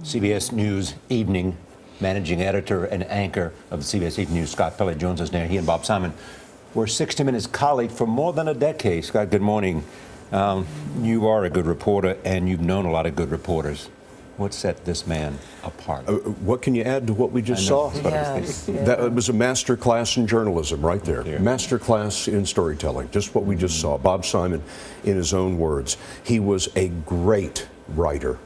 CBS News Evening managing editor and anchor of the CBS Evening News, Scott Pelley, joins us now. He and Bob Simon were 60 Minutes colleagues for more than a decade. Scott, good morning. You are a good reporter, and you've known a lot of good reporters. What set this man apart? What can you add to what we just saw? Yes, yeah. That was a master class in journalism right there. Master class in storytelling, just what we just saw. Bob Simon, in his own words, he was a great writer,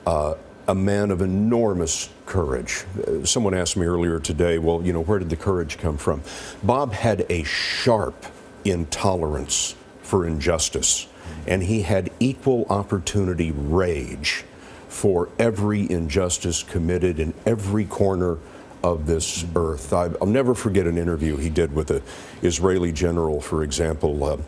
a man of enormous courage. Someone asked me earlier today, well, you know, where did the courage come from? Bob had a sharp intolerance for injustice, and he had equal opportunity rage for every injustice committed in every corner of this earth. I'll never forget an interview he did with an Israeli general, for example.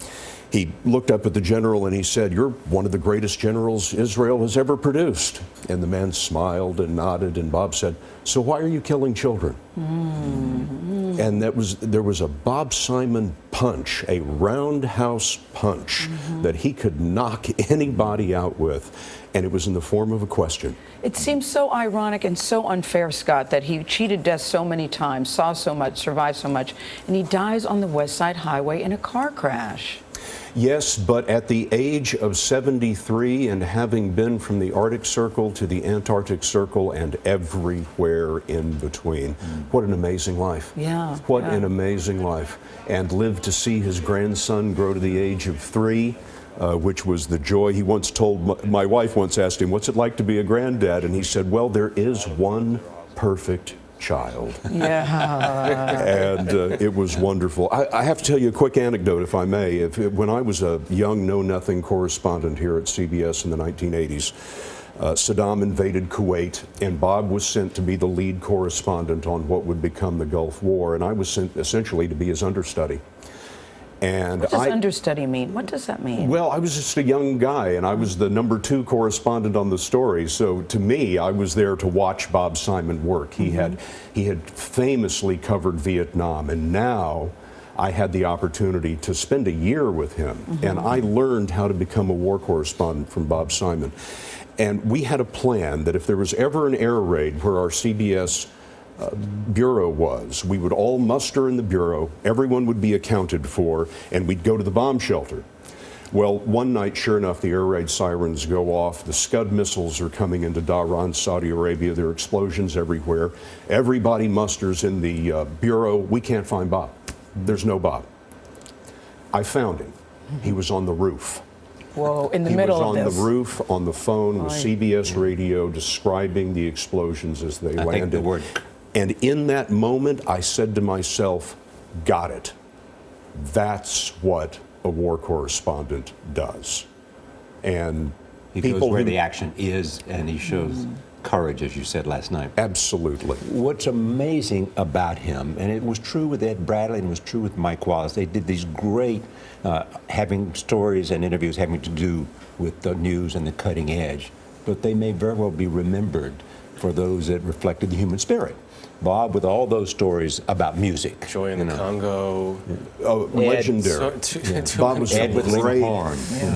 He looked up at the general and he said, "You're one of the greatest generals Israel has ever produced." And the man smiled and nodded, and Bob said, "So why are you killing children?" And there was a Bob Simon punch, a roundhouse punch that he could knock anybody out with, and it was in the form of a question. It seems so ironic and so unfair, Scott, that he cheated death so many times, saw so much, survived so much, and he dies on the West Side Highway in a car crash. Yes, but at the age of 73 and having been from the Arctic Circle to the Antarctic Circle and everywhere in between, what an amazing life. Yeah. What an amazing life. And lived to see his grandson grow to the age of 3. Which was the joy. He once told, my wife once asked him, "What's it like to be a granddad?" And he said, "Well, there is one perfect child." Yeah. And it was wonderful. I have to tell you a quick anecdote, if I may. When I was a young know-nothing correspondent here at CBS in the 1980s, Saddam invaded Kuwait, and Bob was sent to be the lead correspondent on what would become the Gulf War, and I was sent essentially to be his understudy. And what does understudy mean? What does that mean? Well, I was just a young guy, and I was the #2 correspondent on the story. So to me, I was there to watch Bob Simon work. He had famously covered Vietnam, and now I had the opportunity to spend a year with him, and I learned how to become a war correspondent from Bob Simon. And we had a plan that if there was ever an air raid where our CBS bureau was, we would all muster in the bureau, everyone would be accounted for, and we'd go to the bomb shelter. Well, one night, sure enough, the air raid sirens go off. The Scud missiles are coming into Dhahran, Saudi Arabia. There are explosions everywhere. Everybody musters in the bureau. We can't find Bob. There's no Bob. I found him. He was on the roof. Whoa, in the middle of this. He was on the roof, on the phone with CBS Radio, describing the explosions as they landed. I think the word. And in that moment, I said to myself, got it. That's what a war correspondent does. And he goes where the action is, and he shows courage, as you said last night. Absolutely. What's amazing about him, and it was true with Ed Bradley and it was true with Mike Wallace, they did these great having stories and interviews having to do with the news and the cutting edge, but they may very well be remembered for those that reflected the human spirit. Bob, with all those stories about music. Joy in the Congo. Legendary. Bob was a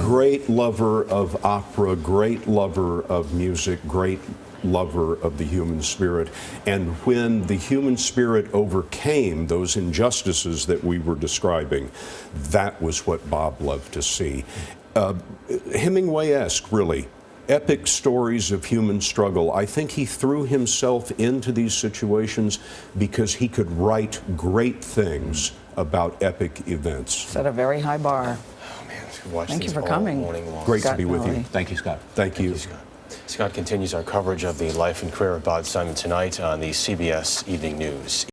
great lover of opera, great lover of music, great lover of the human spirit. And when the human spirit overcame those injustices that we were describing, that was what Bob loved to see. Hemingway-esque, really. Epic stories of human struggle. I think he threw himself into these situations because he could write great things about epic events. Set a very high bar. Oh man, thank you for coming. Great Scott to be with Pelley. you. Thank you, Scott. Thank you. Scott. Scott continues our coverage of the life and career of Bob Simon tonight on the CBS Evening News.